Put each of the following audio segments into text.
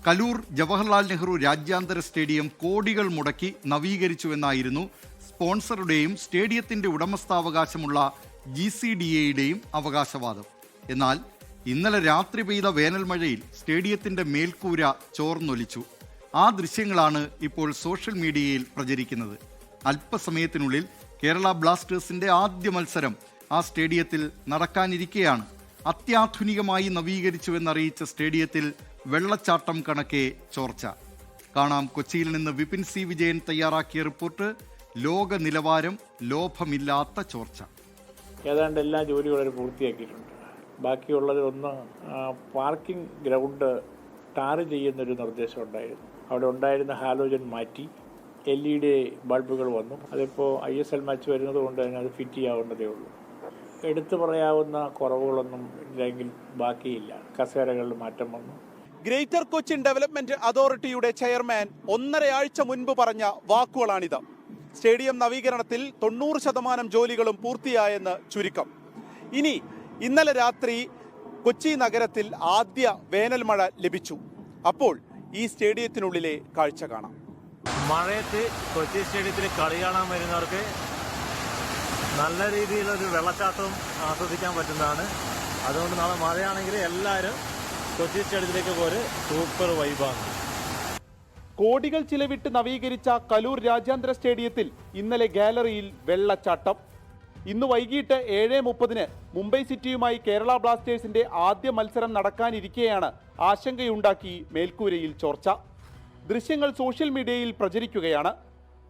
കലൂർ ജവഹർലാൽ നെഹ്റു രാജ്യാന്തര സ്റ്റേഡിയം കോടികൾ മുടക്കി നവീകരിച്ചുവെന്നായിരുന്നു സ്പോൺസറുടെയും സ്റ്റേഡിയത്തിന്റെ ഉടമസ്ഥാവകാശമുള്ള GCDAയുടെയും അവകാശവാദം. എന്നാൽ ഇന്നലെ രാത്രി പെയ്ത വേനൽ മഴയിൽ സ്റ്റേഡിയത്തിന്റെ മേൽക്കൂര ചോർന്നൊലിച്ചു. ആ ദൃശ്യങ്ങളാണ് ഇപ്പോൾ സോഷ്യൽ മീഡിയയിൽ പ്രചരിക്കുന്നത്. അല്പസമയത്തിനുള്ളിൽ കേരള ബ്ലാസ്റ്റേഴ്സിന്റെ ആദ്യ മത്സരം ആ സ്റ്റേഡിയത്തിൽ നടക്കാനിരിക്കെയാണ് അത്യാധുനികമായി നവീകരിച്ചുവെന്നറിയിച്ച സ്റ്റേഡിയത്തിൽ വെള്ളച്ചാട്ടം കണക്കെ ചോർച്ച. കാണാം, കൊച്ചിയിൽ നിന്ന് വിപിൻ സി വിജയൻ തയ്യാറാക്കിയ റിപ്പോർട്ട്. ലോക നിലവാരം, ലോഭമില്ലാത്ത ചോർച്ച. ഏതാണ്ട് എല്ലാ ജോലികളും പൂർത്തിയാക്കിയിട്ടുണ്ട്. ബാക്കിയുള്ളത് ഒന്ന് പാർക്കിംഗ് ഗ്രൗണ്ട് ടാർ ചെയ്യുന്നൊരു നിർദ്ദേശം ഉണ്ടായിരുന്നു. അവിടെ ഉണ്ടായിരുന്ന ഹാലോജൻ മാറ്റി LED ബൾബുകൾ വന്നു. അതിപ്പോൾ ISL മാച്ച് വരുന്നത് കൊണ്ട് തന്നെ അത് ഫിറ്റ് ചെയ്യാവുന്നതേ ഉള്ളൂ. എടുത്തു പറയാവുന്ന കുറവുകളൊന്നും ഇല്ലെങ്കിൽ ബാക്കിയില്ല. കസേരകളിൽ മാറ്റം വന്നു. ഗ്രേറ്റർ കൊച്ചിൻ ഡെവലപ്മെന്റ് അതോറിറ്റിയുടെ ചെയർമാൻ 1.5 ആഴ്ച മുൻപ് പറഞ്ഞ വാക്കുകളാണിത്. സ്റ്റേഡിയം നവീകരണത്തിൽ 90% ജോലികളും പൂർത്തിയായെന്ന് ചുരുക്കം. ഇന്നലെ രാത്രി കൊച്ചി നഗരത്തിൽ ആദ്യ വേനൽ മഴ ലഭിച്ചു. അപ്പോൾ ഈ സ്റ്റേഡിയത്തിനുള്ളിലെ കാഴ്ച കാണാം. മഴയത്ത് കൊച്ചി സ്റ്റേഡിയത്തിൽ കളി കാണാൻ വരുന്നവർക്ക് നല്ല രീതിയിലൊരു വെള്ളച്ചാട്ടവും ആസ്വദിക്കാൻ പറ്റുന്നതാണ്. അതുകൊണ്ട് നാളെ മഴയാണെങ്കിൽ എല്ലാവരും കൊച്ചി സ്റ്റേഡിയത്തിലേക്ക് പോര്. സൂപ്പർ വൈബാണ്. കോടികൾ ചിലവിട്ട് നവീകരിച്ച കലൂർ രാജ്യാന്തര സ്റ്റേഡിയത്തിൽ ഇന്നലെ ഗാലറിയിൽ വെള്ളച്ചാട്ടം. ഇന്ന് വൈകിട്ട് 7:30 മുംബൈ സിറ്റിയുമായി കേരള ബ്ലാസ്റ്റേഴ്സിന്റെ ആദ്യ മത്സരം നടക്കാനിരിക്കെയാണ് ആശങ്കയുണ്ടാക്കി മേൽക്കൂരയിൽ ചോർച്ച. ദൃശ്യങ്ങൾ സോഷ്യൽ മീഡിയയിൽ പ്രചരിക്കുകയാണ്.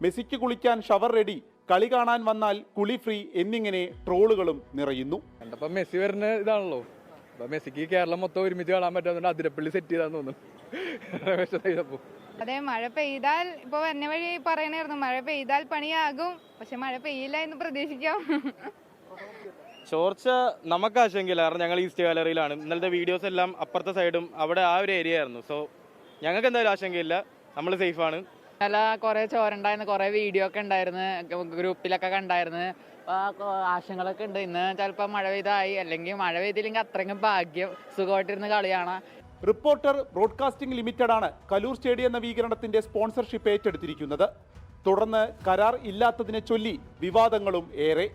മെസ്സിക്ക് കുളിക്കാൻ ഷവർ റെഡി, കളി കാണാൻ വന്നാൽ കുളി ഫ്രീ എന്നിങ്ങനെ ട്രോളുകളും നിറയുന്നു. കണ്ടപ്പോൾ മെസ്സി വരുന്ന ഇതാണല്ലോ. മെസ്സിക്ക് കേരളം മൊത്തം ഒരുമിച്ച് കാണാൻ പറ്റാത്തതുകൊണ്ട് അതിരപ്പള്ളി സെറ്റ് ചെയ്താന്ന് തോന്നുന്നു. അതെ, മഴ പെയ്താൽ ഇപ്പൊ വന്ന വഴി പറയണായിരുന്നു മഴ പെയ്താൽ പണിയാകും, പക്ഷെ മഴ പെയ്യില്ല എന്ന് പ്രതീക്ഷിക്കാം. ചോർച്ച നമുക്ക് ആശങ്കയില്ല, കാരണം ഞങ്ങൾ ഈസ്റ്റ് ഗാലറിയിലാണ്. ഇന്നലത്തെ വീഡിയോസ് എല്ലാം അപ്പുറത്തെ സൈഡും അവിടെ ആ ഒരു ഏരിയ ആയിരുന്നു. സോ ഞങ്ങൾക്ക് എന്തായാലും ആശങ്കയില്ല, നമ്മൾ സേഫാണ്. നല്ല കുറെ ചോരുണ്ടായിരുന്നു, കുറെ വീഡിയോ ഒക്കെ ഉണ്ടായിരുന്നു, ഗ്രൂപ്പിലൊക്കെ കണ്ടായിരുന്നു. ആശങ്കകളൊക്കെ ഉണ്ട്. ഇന്ന് ചിലപ്പോൾ മഴ പെയ്തായി, അല്ലെങ്കിൽ മഴ പെയ്തില്ലെങ്കിൽ അത്രയും ഭാഗ്യം, സുഖമായിട്ടിരുന്ന് കളിയാണ്. റിപ്പോർട്ടർ ബ്രോഡ്കാസ്റ്റിംഗ് ലിമിറ്റഡ് ആണ് കലൂർ സ്റ്റേഡിയം നവീകരണത്തിന്റെ സ്പോൺസർഷിപ്പ് ഏറ്റെടുത്തിരിക്കുന്നത്. തുടർന്ന് കരാർ ഇല്ലാത്തതിനെ ചൊല്ലി വിവാദങ്ങളും ഏറെ.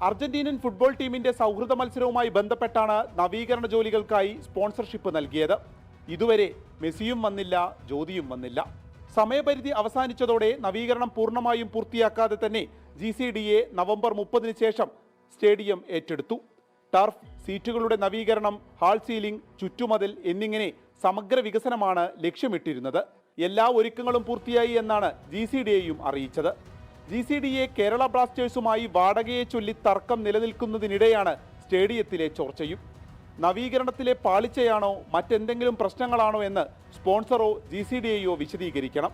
അർജന്റീനൻ ഫുട്ബോൾ ടീമിന്റെ സൗഹൃദ മത്സരവുമായി ബന്ധപ്പെട്ടാണ് നവീകരണ ജോലികൾക്കായി സ്പോൺസർഷിപ്പ് നൽകിയത്. ഇതുവരെ മെസ്സിയും വന്നില്ല, ജ്യോതിയും വന്നില്ല. സമയപരിധി അവസാനിച്ചതോടെ നവീകരണം പൂർണ്ണമായും പൂർത്തിയാക്കാതെ തന്നെ GCDA നവംബർ 30 ശേഷം സ്റ്റേഡിയം ഏറ്റെടുത്തു. ടർഫ്, സീറ്റുകളുടെ നവീകരണം, ഹാൾ സീലിംഗ്, ചുറ്റുമതിൽ എന്നിങ്ങനെ സമഗ്ര വികസനമാണ് ലക്ഷ്യമിട്ടിരുന്നത്. എല്ലാ ഒരുക്കങ്ങളും പൂർത്തിയായി എന്നാണ് GCDAയും അറിയിച്ചത്. GCDA കേരള ബ്ലാസ്റ്റേഴ്സുമായി വാടകയെ ചൊല്ലി തർക്കം നിലനിൽക്കുന്നതിനിടെയാണ് സ്റ്റേഡിയത്തിലെ ചോർച്ചയും. നവീകരണത്തിലെ പാളിച്ചയാണോ മറ്റെന്തെങ്കിലും പ്രശ്നങ്ങളാണോ എന്ന് സ്പോൺസറോ GCDAയോ വിശദീകരിക്കണം.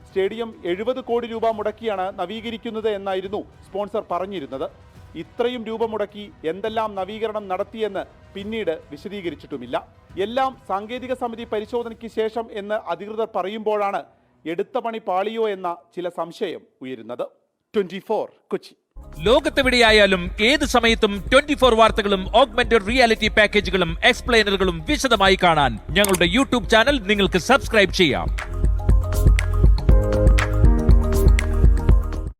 സ്റ്റേഡിയം 70 കോടി രൂപ മുടക്കിയാണ് നവീകരിക്കുന്നത് എന്നായിരുന്നു സ്പോൺസർ പറഞ്ഞിരുന്നത്. ഇത്രയും രൂപ മുടക്കി എന്തെല്ലാം നവീകരണം നടത്തിയെന്ന് പിന്നീട് വിശദീകരിച്ചിട്ടുമില്ല. എല്ലാം സാങ്കേതിക സമിതി പരിശോധനയ്ക്ക് ശേഷം എന്ന് അധികൃതർ പറയുമ്പോഴാണ് എടുത്ത പണി പാളിയോ എന്ന ചില സംശയം ഉയരുന്നത്. 24 കൊച്ചി. ലോകത്തെവിടെയായാലും ഏത് സമയത്തും 24 വാർത്തകളും ഓഗ്മെന്റഡ് റിയാലിറ്റി പാക്കേജുകളും എക്സ്പ്ലെയിനറുകളും വിശദമായി കാണാൻ ഞങ്ങളുടെ YouTube ചാനൽ നിങ്ങൾക്ക് സബ്സ്ക്രൈബ് ചെയ്യാം.